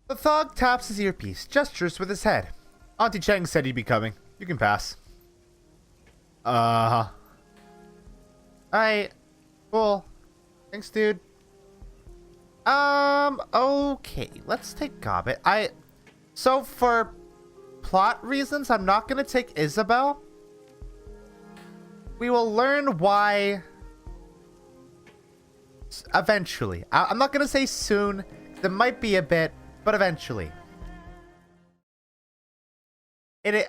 The thug taps his earpiece, gestures with his head. Auntie Cheng said he'd be coming. You can pass. Uh-huh. Alright. Cool. Thanks, dude. Okay. Let's take Gobbet. So, for plot reasons, I'm not gonna take Isabel. We will learn why eventually. I'm not gonna say soon. There might be a bit, but eventually. It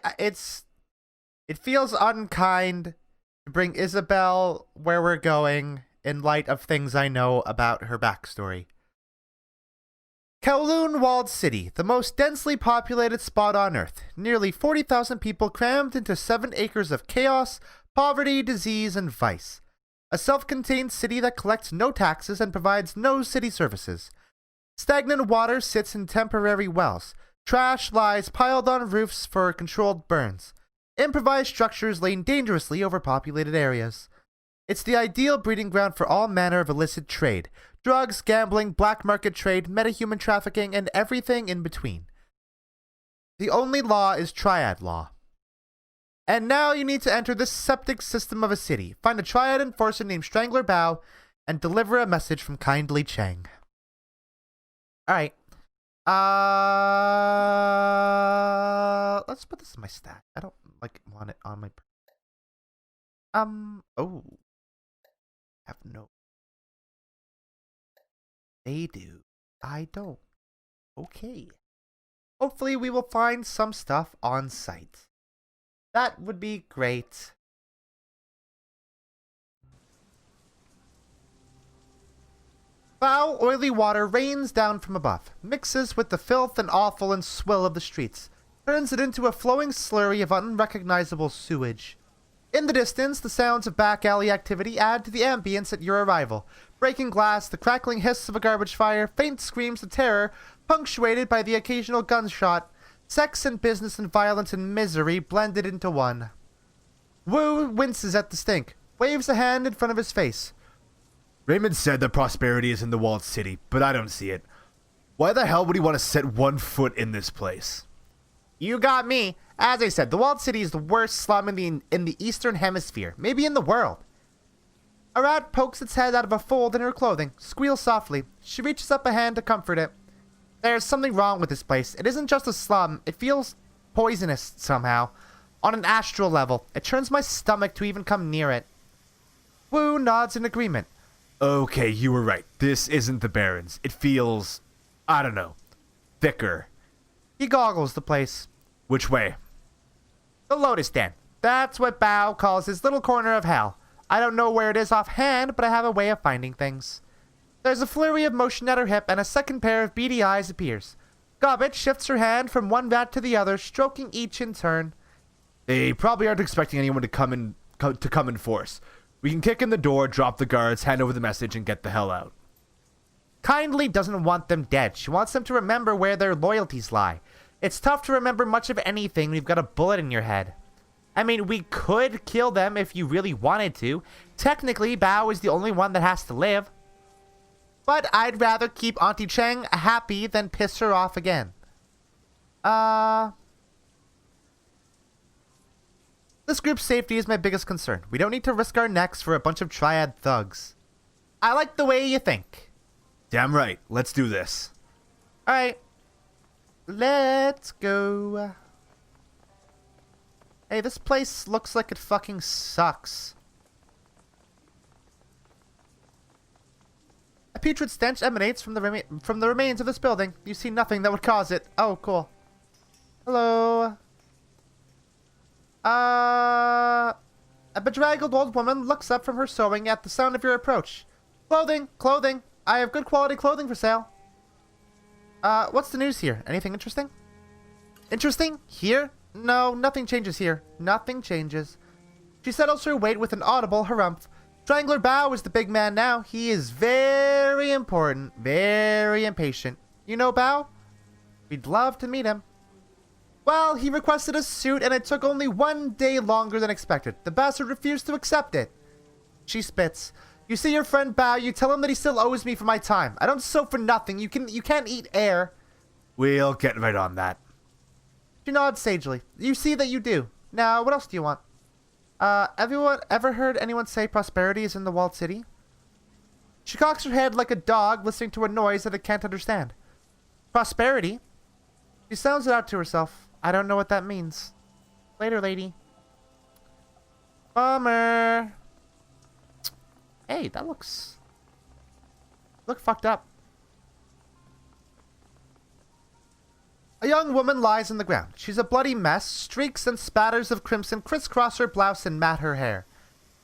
feels unkind to bring Isabel where we're going in light of things I know about her backstory. Kowloon Walled City, the most densely populated spot on Earth. Nearly 40,000 people crammed into 7 acres of chaos, poverty, disease, and vice. A self-contained city that collects no taxes and provides no city services. Stagnant water sits in temporary wells. Trash lies piled on roofs for controlled burns. Improvised structures laying dangerously over populated areas. It's the ideal breeding ground for all manner of illicit trade. Drugs, gambling, black market trade, metahuman trafficking, and everything in between. The only law is triad law. And now you need to enter this septic system of a city, find a triad enforcer named Strangler Bao, and deliver a message from Kindly Cheng. Alright. Let's put this in my stack. I don't want it on my oh. Have no. They do. I don't. Okay. Hopefully we will find some stuff on site. That would be great. Foul, oily water rains down from above, mixes with the filth and offal and swill of the streets, turns it into a flowing slurry of unrecognizable sewage. In the distance, the sounds of back alley activity add to the ambience at your arrival. Breaking glass, the crackling hiss of a garbage fire, faint screams of terror, punctuated by the occasional gunshot. Sex and business and violence and misery blended into one. Wu winces at the stink, waves a hand in front of his face. Raymond said that prosperity is in the walled city, but I don't see it. Why the hell would he want to set one foot in this place? You got me. As I said, the walled city is the worst slum in the Eastern Hemisphere, maybe in the world. A rat pokes its head out of a fold in her clothing, squeals softly. She reaches up a hand to comfort it. There's something wrong with this place. It isn't just a slum. It feels poisonous somehow. On an astral level, it turns my stomach to even come near it. Wu nods in agreement. Okay, you were right. This isn't the Barrens. It feels, I don't know, thicker. He goggles the place. Which way? The Lotus Den. That's what Bao calls his little corner of hell. I don't know where it is offhand, but I have a way of finding things. There's a flurry of motion at her hip, and a second pair of beady eyes appears. Gobbet shifts her hand from one rat to the other, stroking each in turn. They probably aren't expecting anyone to come in force. We can kick in the door, drop the guards, hand over the message, and get the hell out. Kindly doesn't want them dead. She wants them to remember where their loyalties lie. It's tough to remember much of anything when you've got a bullet in your head. I mean, we could kill them if you really wanted to. Technically, Bao is the only one that has to live. But I'd rather keep Auntie Cheng happy than piss her off again. This group's safety is my biggest concern. We don't need to risk our necks for a bunch of triad thugs. I like the way you think. Damn right. Let's do this. Alright. Let's go. Hey, this place looks like it fucking sucks. A putrid stench emanates from the remains of this building. You see nothing that would cause it. Oh, cool. Hello. A bedraggled old woman looks up from her sewing at the sound of your approach. Clothing. I have good quality clothing for sale. What's the news here? Anything interesting? Interesting? Here? No, nothing changes here. Nothing changes. She settles her weight with an audible harumph. Strangler Bao is the big man now. He is very important, very impatient. You know Bao? We'd love to meet him. Well, he requested a suit and it took only 1 day longer than expected. The bastard refused to accept it. She spits. You see your friend Bao, you tell him that he still owes me for my time. I don't sew for nothing. You can't eat air. We'll get right on that. She nods sagely. You see that you do. Now, what else do you want? Everyone ever heard anyone say prosperity is in the walled city? She cocks her head like a dog listening to a noise that it can't understand. Prosperity? She sounds it out to herself. I don't know what that means. Later, lady. Bummer. Hey, that looks... Look fucked up. A young woman lies on the ground. She's a bloody mess. Streaks and spatters of crimson crisscross her blouse and mat her hair.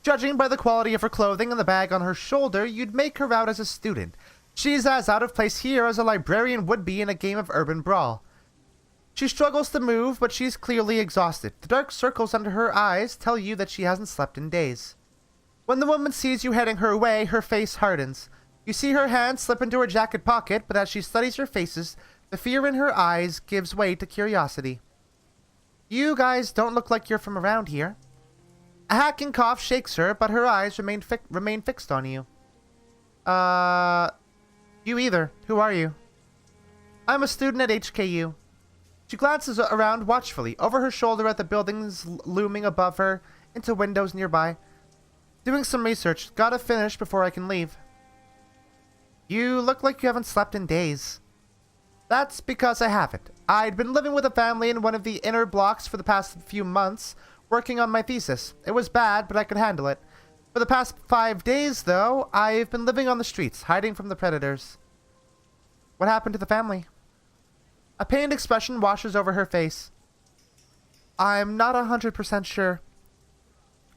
Judging by the quality of her clothing and the bag on her shoulder, you'd make her out as a student. She's as out of place here as a librarian would be in a game of urban brawl. She struggles to move, but she's clearly exhausted. The dark circles under her eyes tell you that she hasn't slept in days. When the woman sees you heading her way, her face hardens. You see her hand slip into her jacket pocket, but as she studies your faces, the fear in her eyes gives way to curiosity. You guys don't look like you're from around here. A hacking cough shakes her, but her eyes remain fixed on you. You either. Who are you? I'm a student at HKU. She glances around watchfully, over her shoulder at the buildings looming above her, into windows nearby. Doing some research. Gotta finish before I can leave. You look like you haven't slept in days. That's because I haven't. I'd been living with a family in one of the inner blocks for the past few months, working on my thesis. It was bad, but I could handle it. For the past 5 days, though, I've been living on the streets, hiding from the predators. What happened to the family? A pained expression washes over her face. I'm not 100% sure.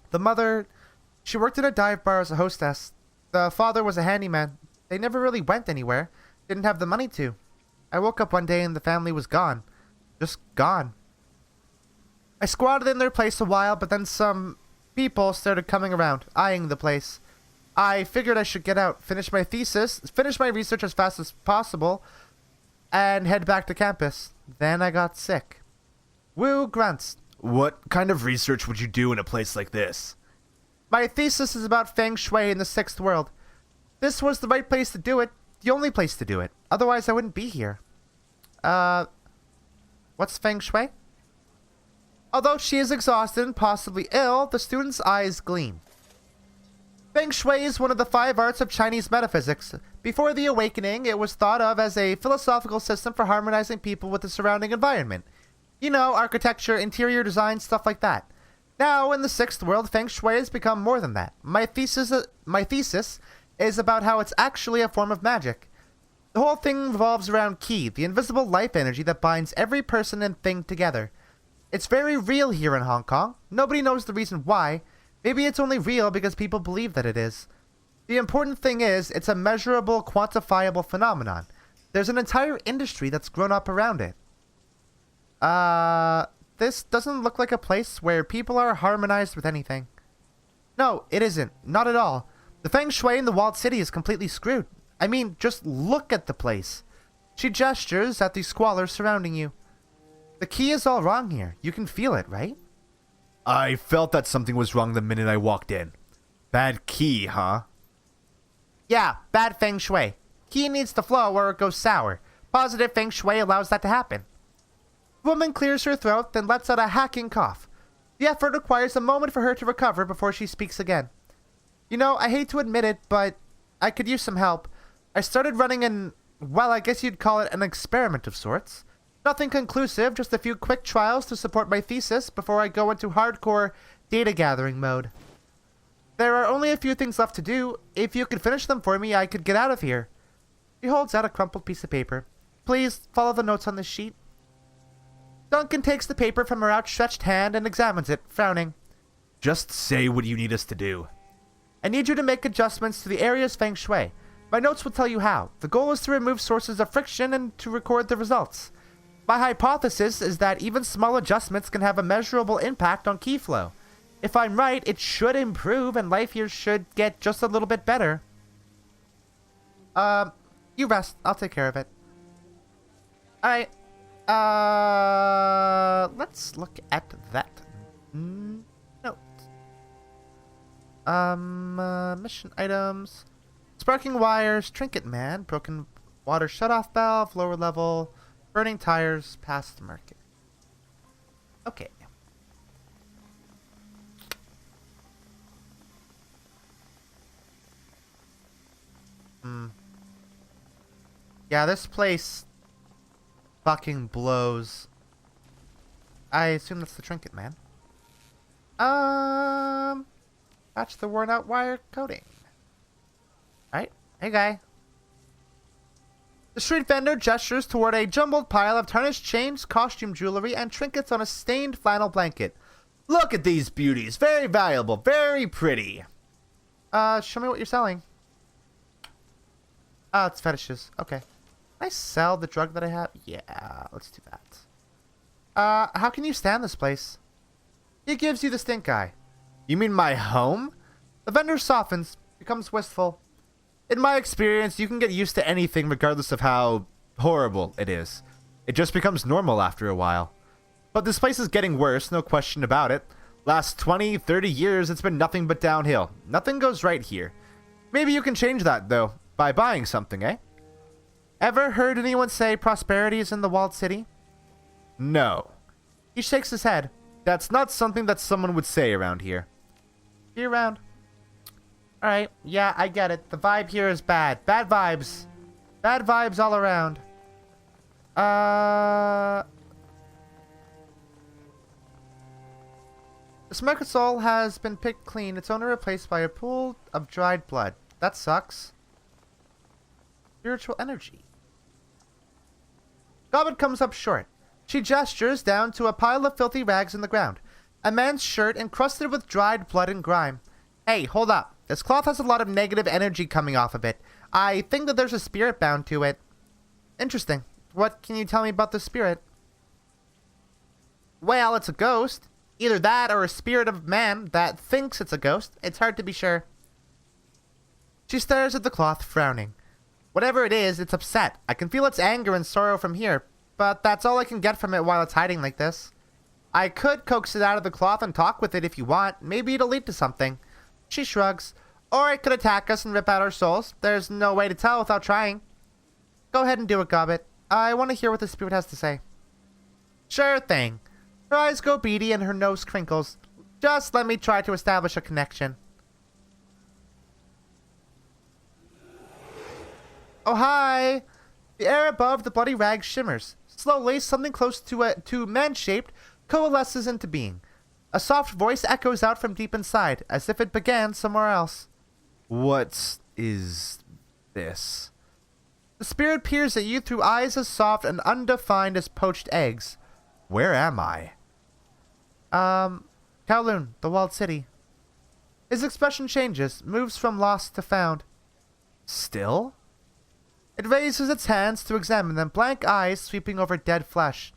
The mother, she worked at a dive bar as a hostess. The father was a handyman. They never really went anywhere. Didn't have the money to. I woke up one day and the family was gone. Just gone. I squatted in their place a while, but then some people started coming around, eyeing the place. I figured I should get out, finish my thesis, finish my research as fast as possible, and head back to campus. Then I got sick. Woo grunts. What kind of research would you do in a place like this? My thesis is about feng shui in the 6th world. This was the right place to do it, the only place to do it. Otherwise, I wouldn't be here. What's feng shui? Although she is exhausted and possibly ill, the student's eyes gleam. Feng shui is one of the 5 arts of Chinese metaphysics. Before the awakening, it was thought of as a philosophical system for harmonizing people with the surrounding environment. You know, architecture, interior design, stuff like that. Now, in the 6th world, feng shui has become more than that. My thesis is about how it's actually a form of magic. The whole thing revolves around Qi, the invisible life energy that binds every person and thing together. It's very real here in Hong Kong. Nobody knows the reason why. Maybe it's only real because people believe that it is. The important thing is, it's a measurable, quantifiable phenomenon. There's an entire industry that's grown up around it. This doesn't look like a place where people are harmonized with anything. No, it isn't. Not at all. The feng shui in the walled city is completely screwed. I mean, just look at the place. She gestures at the squalor surrounding you. The key is all wrong here. You can feel it, right? I felt that something was wrong the minute I walked in. Bad key, huh? Yeah, bad feng shui. Key needs to flow or it goes sour. Positive feng shui allows that to happen. The woman clears her throat, then lets out a hacking cough. The effort requires a moment for her to recover before she speaks again. You know, I hate to admit it, but I could use some help. I started running well, I guess you'd call it an experiment of sorts. Nothing conclusive, just a few quick trials to support my thesis before I go into hardcore data gathering mode. There are only a few things left to do. If you could finish them for me, I could get out of here. She holds out a crumpled piece of paper. Please follow the notes on this sheet. Duncan takes the paper from her outstretched hand and examines it, frowning. Just say what you need us to do. I need you to make adjustments to the area's feng shui. My notes will tell you how. The goal is to remove sources of friction and to record the results. My hypothesis is that even small adjustments can have a measurable impact on key flow. If I'm right, it should improve and life here should get just a little bit better. You rest. I'll take care of it. Alright. Let's look at that note. Mission items. Sparking wires, trinket man, broken water shutoff valve, lower level, Burning tires past the market. Okay. Yeah, this place fucking blows. I assume that's the trinket, man. Patch the worn out wire coating. Alright, hey guy. The street vendor gestures toward a jumbled pile of tarnished chains, costume jewelry, and trinkets on a stained flannel blanket. Look at these beauties. Very valuable, very pretty. Show me what you're selling. Oh, it's fetishes. Okay. Can I sell the drug that I have? Yeah, let's do that. How can you stand this place? He gives you the stink eye. You mean my home? The vendor softens, becomes wistful. In my experience, you can get used to anything regardless of how horrible it is. It just becomes normal after a while. But this place is getting worse, no question about it. Last 20, 30 years, it's been nothing but downhill. Nothing goes right here. Maybe you can change that, though, by buying something, eh? Ever heard anyone say prosperity is in the walled city? No. He shakes his head. That's not something that someone would say around here. Be around. Alright, yeah, I get it. The vibe here is bad. Bad vibes. Bad vibes all around. This market soul has been picked clean. Its owner replaced by a pool of dried blood. That sucks. Spiritual energy. Gobbet comes up short. She gestures down to a pile of filthy rags in the ground. A man's shirt encrusted with dried blood and grime. Hey, hold up. This cloth has a lot of negative energy coming off of it. I think that there's a spirit bound to it. Interesting. What can you tell me about the spirit? Well, it's a ghost. Either that or a spirit of man that thinks it's a ghost. It's hard to be sure. She stares at the cloth, frowning. Whatever it is, it's upset. I can feel its anger and sorrow from here, but that's all I can get from it while it's hiding like this. I could coax it out of the cloth and talk with it if you want. Maybe it'll lead to something. She shrugs. Or it could attack us and rip out our souls. There's no way to tell without trying. Go ahead and do it, Gobbet. I want to hear what the spirit has to say. Sure thing. Her eyes go beady and her nose crinkles. Just let me try to establish a connection. Oh, hi! The air above the bloody rag shimmers. Slowly, something close to man-shaped coalesces into being. A soft voice echoes out from deep inside, as if it began somewhere else. What is this? The spirit peers at you through eyes as soft and undefined as poached eggs. Where am I? Kowloon, the walled city. His expression changes, moves from lost to found. Still? It raises its hands to examine them, blank eyes sweeping over dead flesh.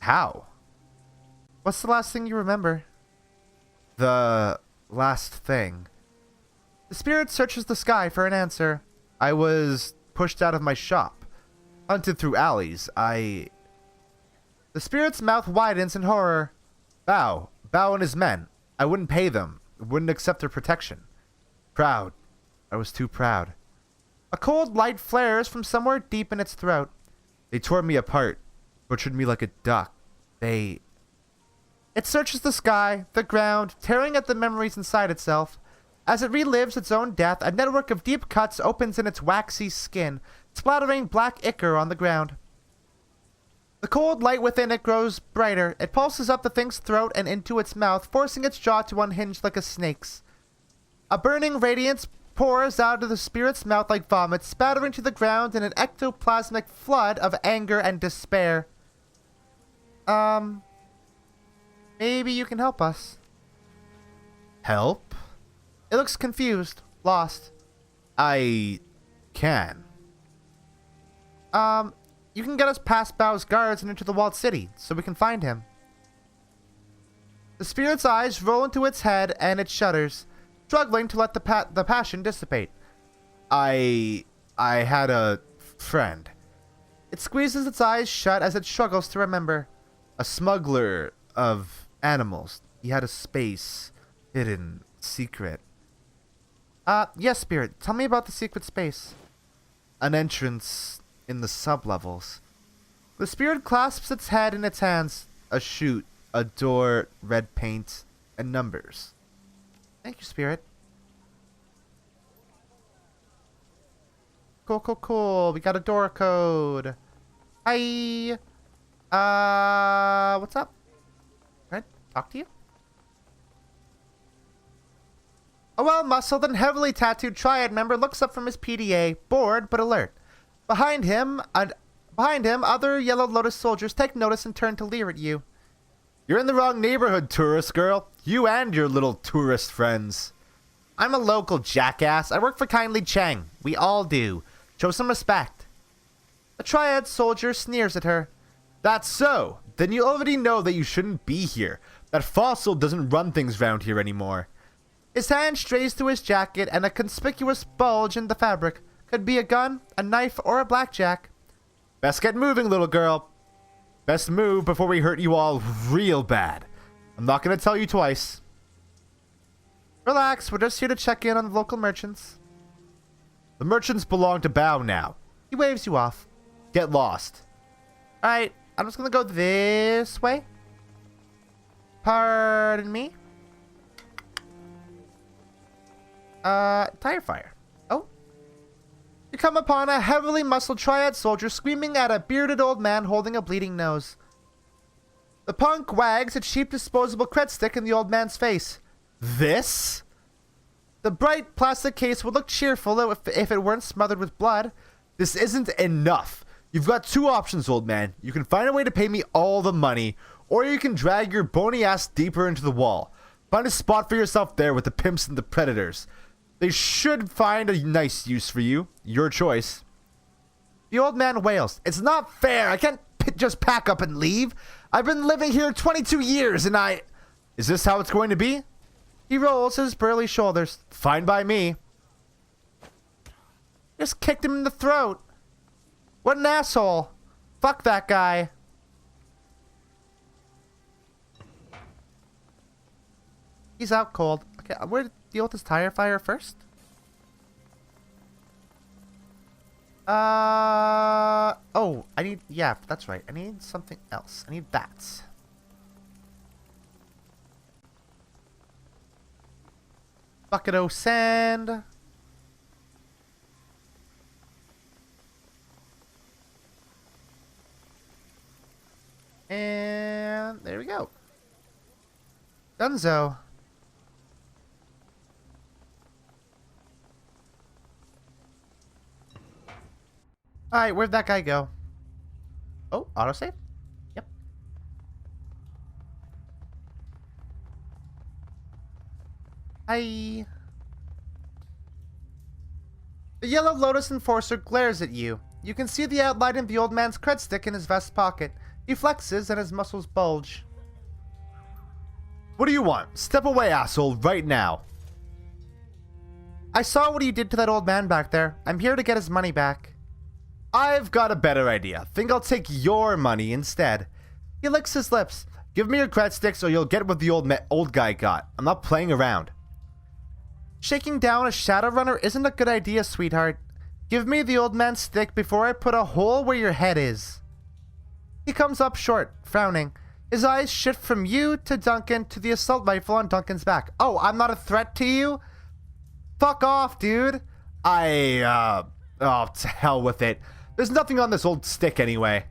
How? What's the last thing you remember? The last thing. The spirit searches the sky for an answer. I was pushed out of my shop. Hunted through alleys. The spirit's mouth widens in horror. Bao and his men. I wouldn't pay them. Wouldn't accept their protection. Proud. I was too proud. A cold light flares from somewhere deep in its throat. They tore me apart. Butchered me like a duck. It searches the sky, the ground, tearing at the memories inside itself. As it relives its own death, a network of deep cuts opens in its waxy skin, splattering black ichor on the ground. The cold light within it grows brighter. It pulses up the thing's throat and into its mouth, forcing its jaw to unhinge like a snake's. A burning radiance pours out of the spirit's mouth like vomit, spattering to the ground in an ectoplasmic flood of anger and despair. Maybe you can help us. Help? It looks confused, lost. I can. You can get us past Bao's guards and into the walled city, so we can find him. The spirit's eyes roll into its head, and it shudders, struggling to let the passion dissipate. I had a friend. It squeezes its eyes shut as it struggles to remember. A smuggler of animals. He had a space. Hidden. Secret. Yes, spirit. Tell me about the secret space. An entrance in the sublevels. The spirit clasps its head in its hands. A chute, a door, red paint, and numbers. Thank you, spirit. Cool, cool, cool. We got a door code. Hi. What's up? Can I talk to you? A well-muscled and heavily tattooed triad member looks up from his PDA, bored but alert. Behind him, other Yellow Lotus soldiers take notice and turn to leer at you. You're in the wrong neighborhood, tourist girl. You and your little tourist friends. I'm a local jackass. I work for Kindly Chang. We all do. Show some respect. A triad soldier sneers at her. That's so. Then you already know that you shouldn't be here. That fossil doesn't run things round here anymore. His hand strays to his jacket, and a conspicuous bulge in the fabric. Could be a gun, a knife, or a blackjack. Best get moving, little girl. Best move before we hurt you all real bad. I'm not gonna tell you twice. Relax, we're just here to check in on the local merchants. The merchants belong to Bao now. He waves you off. Get lost. Alright, I'm just gonna go this way. Pardon me. Tire fire. Oh. You come upon a heavily muscled triad soldier screaming at a bearded old man holding a bleeding nose. The punk wags a cheap disposable cred stick in the old man's face. This? The bright plastic case would look cheerful if it weren't smothered with blood. This isn't enough. You've got two options, old man. You can find a way to pay me all the money, or you can drag your bony ass deeper into the wall. Find a spot for yourself there with the pimps and the predators. They should find a nice use for you. Your choice. The old man wails. It's not fair. I can't just pack up and leave. I've been living here 22 years and I... Is this how it's going to be? He rolls his burly shoulders. Fine by me. Just kicked him in the throat. What an asshole. Fuck that guy. He's out cold. Okay, I'm going to deal with this tire fire first. Oh, I need, yeah, that's right. I need something else. I need that. Bucket o' sand. And there we go. Dunzo. Alright, where'd that guy go? Oh, autosave? Yep. Hi. The Yellow Lotus Enforcer glares at you. You can see the outline of the old man's cred stick in his vest pocket. He flexes and his muscles bulge. What do you want? Step away, asshole, right now. I saw what you did to that old man back there. I'm here to get his money back. I've got a better idea. Think I'll take your money instead. He licks his lips. Give me your cred sticks or you'll get what the old guy got. I'm not playing around. Shaking down a Shadowrunner isn't a good idea, sweetheart. Give me the old man's stick before I put a hole where your head is. He comes up short, frowning. His eyes shift from you to Duncan to the assault rifle on Duncan's back. Oh, I'm not a threat to you? Fuck off, dude. Oh, to hell with it. There's nothing on this old stick anyway.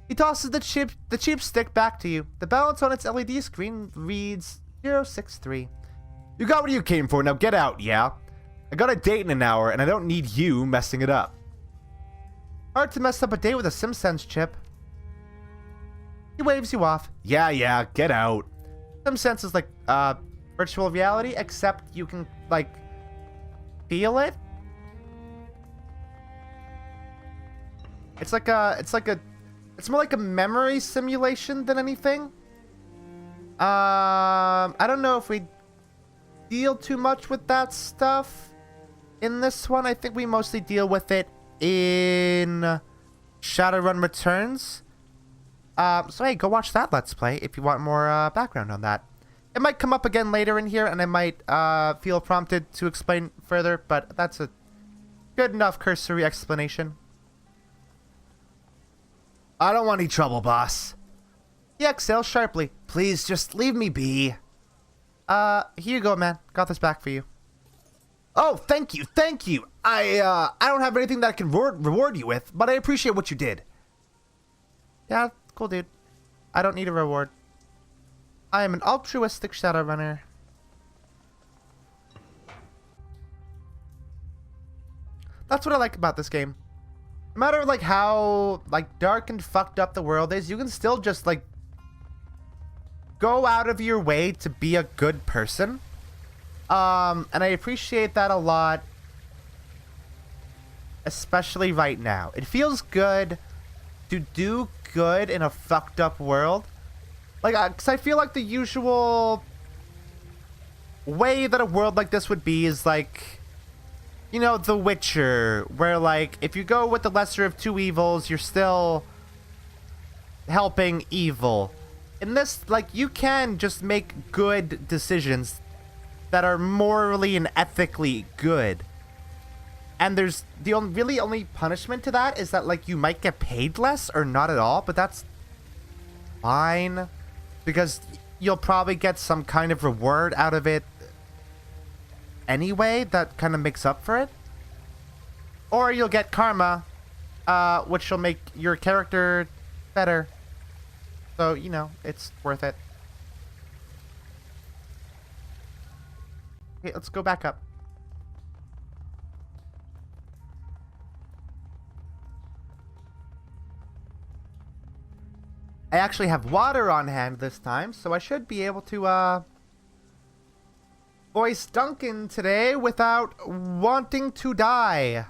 He tosses the cheap stick back to you. The balance on its LED screen reads 063. You got what you came for, now get out, yeah? I got a date in an hour and I don't need you messing it up. Hard to mess up a date with a SimSense chip. He waves you off. Yeah, get out. SimSense is like virtual reality, except you can like feel it. It's more like a memory simulation than anything. I don't know if we deal too much with that stuff in this one. I think we mostly deal with it in Shadowrun Returns. So hey, go watch that Let's Play if you want more background on that. It might come up again later in here, and I might feel prompted to explain further, but that's a good enough cursory explanation. I don't want any trouble, boss. He exhales sharply. Please, just leave me be. Here you go, man. Got this back for you. Oh, thank you, thank you. I don't have anything that I can reward you with, but I appreciate what you did. Yeah, cool, dude. I don't need a reward. I am an altruistic Shadowrunner. That's what I like about this game. No matter like how like dark and fucked up the world is, you can still just like go out of your way to be a good person. And I appreciate that a lot, especially right now. It feels good to do good in a fucked up world. Like, because I feel like the usual way that a world like this would be is like, you know, The Witcher, where like, if you go with the lesser of two evils, you're still helping evil. In this, like, you can just make good decisions that are morally and ethically good. And there's the only punishment to that is that like you might get paid less or not at all, but that's fine because you'll probably get some kind of reward out of it anyway that kind of makes up for it. Or you'll get karma, which will make your character better. So, you know, it's worth it. Okay, let's go back up. I actually have water on hand this time, so I should be able to, voice Duncan today without wanting to die.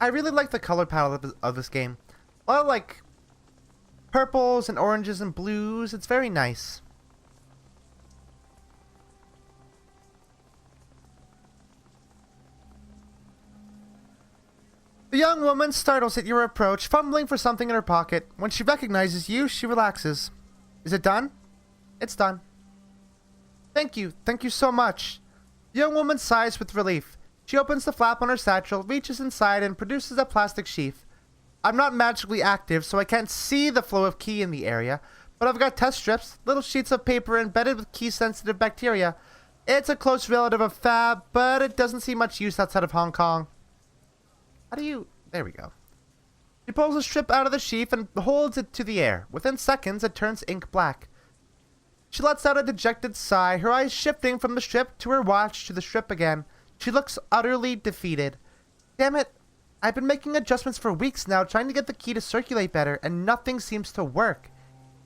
I really like the color palette of this game. A lot of, like, purples and oranges and blues. It's very nice. The young woman startles at your approach, fumbling for something in her pocket. When she recognizes you, she relaxes. Is it done? It's done. Thank you. Thank you so much. The young woman sighs with relief. She opens the flap on her satchel, reaches inside, and produces a plastic sheath. I'm not magically active, so I can't see the flow of key in the area, but I've got test strips, little sheets of paper embedded with key-sensitive bacteria. It's a close relative of Fab, but it doesn't see much use outside of Hong Kong. How do you... There we go. She pulls a strip out of the sheath and holds it to the air. Within seconds, it turns ink black. She lets out a dejected sigh, her eyes shifting from the strip to her watch to the strip again. She looks utterly defeated. Damn it. I've been making adjustments for weeks now, trying to get the key to circulate better, and nothing seems to work.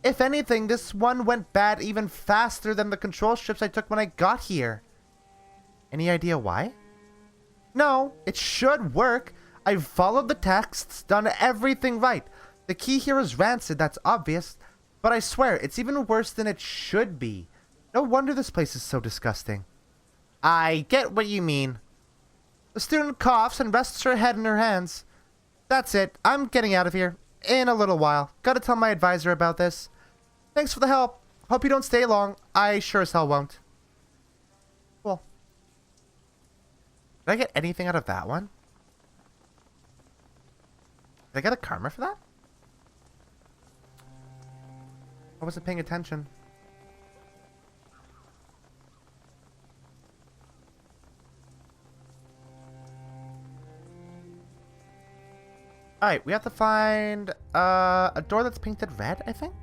If anything, this one went bad even faster than the control strips I took when I got here. Any idea why? No, it should work. I've followed the texts, done everything right. The key here is rancid, that's obvious. But I swear, it's even worse than it should be. No wonder this place is so disgusting. I get what you mean. The student coughs and rests her head in her hands. That's it. I'm getting out of here. In a little while. Gotta tell my advisor about this. Thanks for the help. Hope you don't stay long. I sure as hell won't. Cool. Did I get anything out of that one? Did I get a karma for that? I wasn't paying attention. Alright, we have to find a door that's painted red, I think?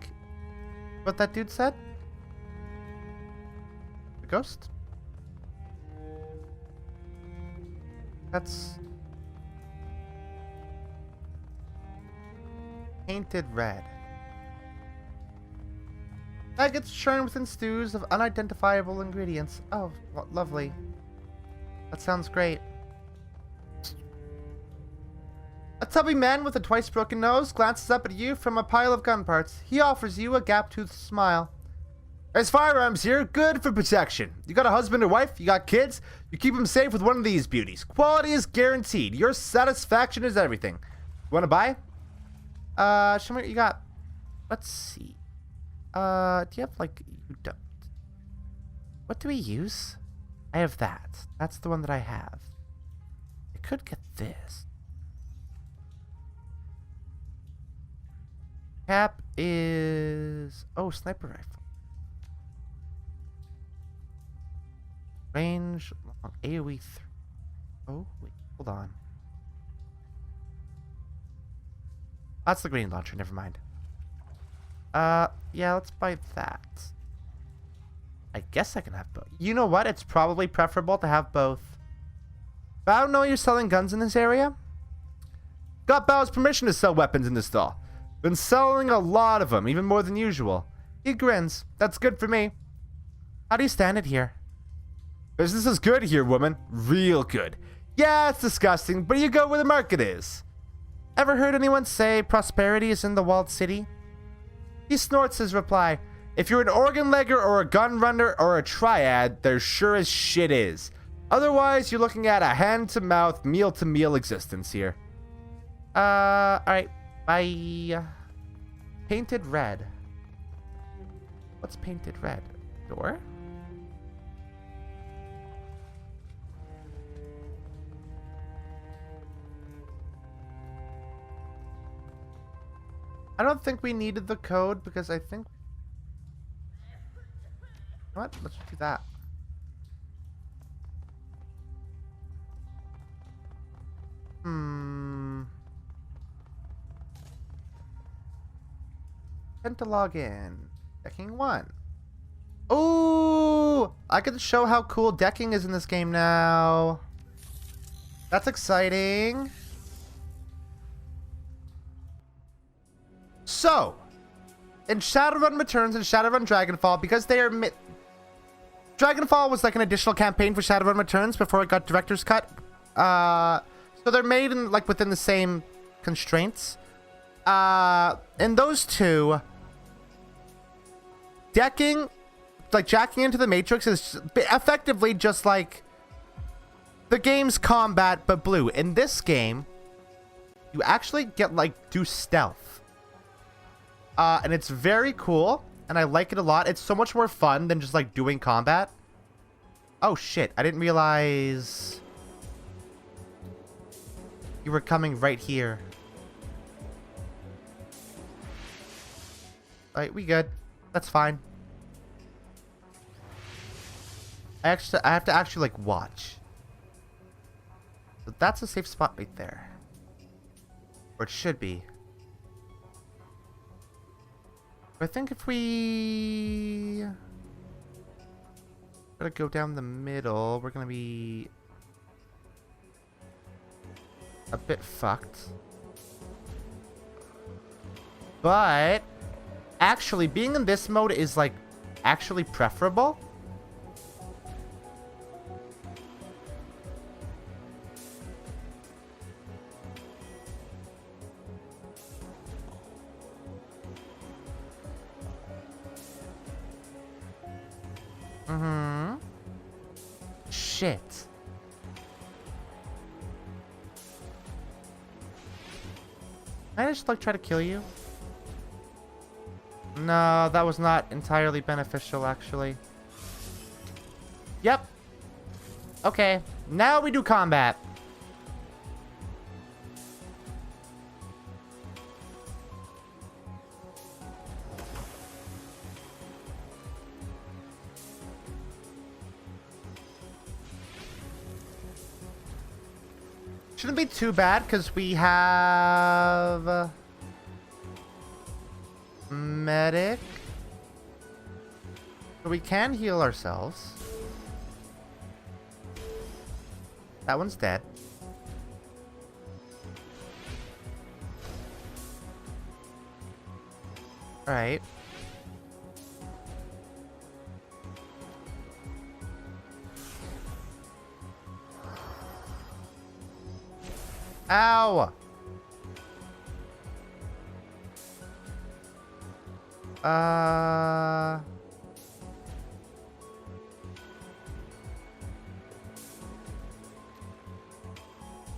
What that dude said? The ghost? That's... painted red. That gets churned within stews of unidentifiable ingredients. Oh, what lovely. That sounds great. A tubby man with a twice broken nose glances up at you from a pile of gun parts. He offers you a gap-toothed smile. There's firearms here, good for protection. You got a husband or wife, you got kids, you keep them safe with one of these beauties. Quality is guaranteed. Your satisfaction is everything. You want to buy? Show me what you got. Let's see. Do you have, like, you don't... What do we use? I have that. That's the one that I have. I could get this. Cap is... Oh, sniper rifle. Range, long, AoE 3. Oh, wait, hold on. That's the green launcher, never mind. Yeah, let's buy that. I guess I can have both. You know what? It's probably preferable to have both. But I don't know you're selling guns in this area. Got Bao's permission to sell weapons in this stall. Been selling a lot of them, even more than usual. He grins. That's good for me. How do you stand it here? Business is good here, woman. Real good. Yeah, it's disgusting, but you go where the market is. Ever heard anyone say prosperity is in the walled city? He snorts his reply. If you're an organ legger or a gun runner or a triad, there sure as shit is. Otherwise, you're looking at a hand-to-mouth, meal-to-meal existence here. Alright. Bye. Painted red. What's painted red? Door? I don't think we needed the code because I think... What? Let's do that. Tend to log in. Decking 1. Ooh! I can show how cool decking is in this game now. That's exciting. So, in Shadowrun Returns and Shadowrun Dragonfall, because they are... Dragonfall was like an additional campaign for Shadowrun Returns before it got director's cut. So they're made in like within the same constraints. In those two, decking, like jacking into the Matrix is effectively just like the game's combat but blue. In this game, you actually get like do stealth. And it's very cool, and I like it a lot. It's so much more fun than just like doing combat. Oh shit, I didn't realize you were coming right here. Alright, we good. That's fine. I have to actually like watch. So that's a safe spot right there. Or it should be. I think if we gotta go down the middle, we're gonna be a bit fucked. But actually being in this mode is like actually preferable. Shit. Can I just like try to kill you? No, that was not entirely beneficial actually. Yep. Okay, now we do combat. Shouldn't be too bad because we have medic, so we can heal ourselves. That one's dead. All right. Ow!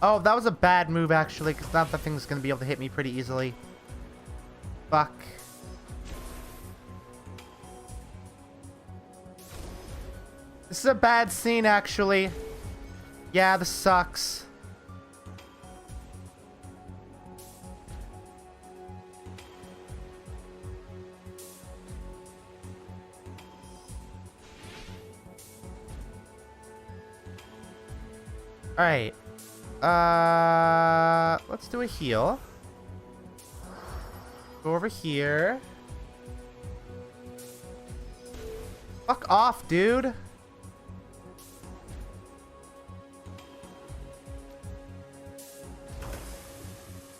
Oh, that was a bad move actually, because now that thing's gonna be able to hit me pretty easily. Fuck. This is a bad scene, actually. Yeah, this sucks. Alright. Let's do a heal. Go over here. Fuck off, dude.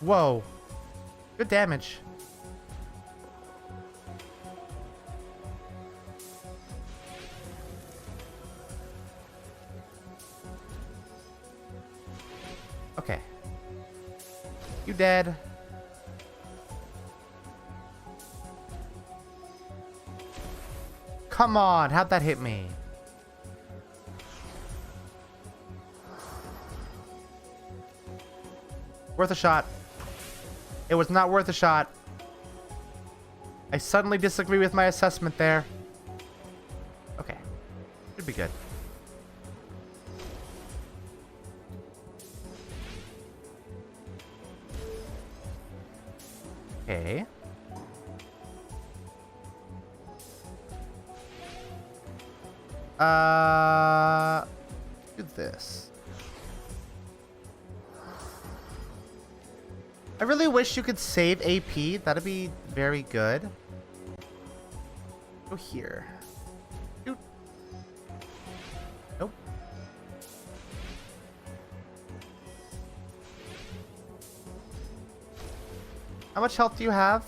Whoa. Good damage. Okay. You dead. Come on, how'd that hit me? Worth a shot. It was not worth a shot. I suddenly disagree with my assessment there. Okay. Should be good. Okay. Do this. I really wish you could save AP. That'd be very good. Go here. Shoot. Nope. How much health do you have?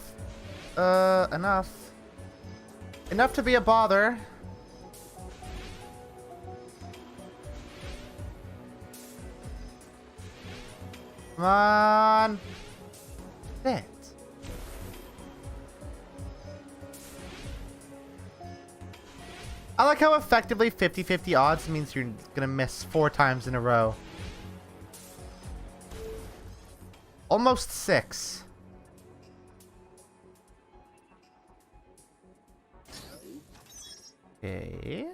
Enough. Enough to be a bother. Come on. Shit. I like how effectively 50-50 odds means you're gonna miss 4 times in a row. Almost 6. Okay.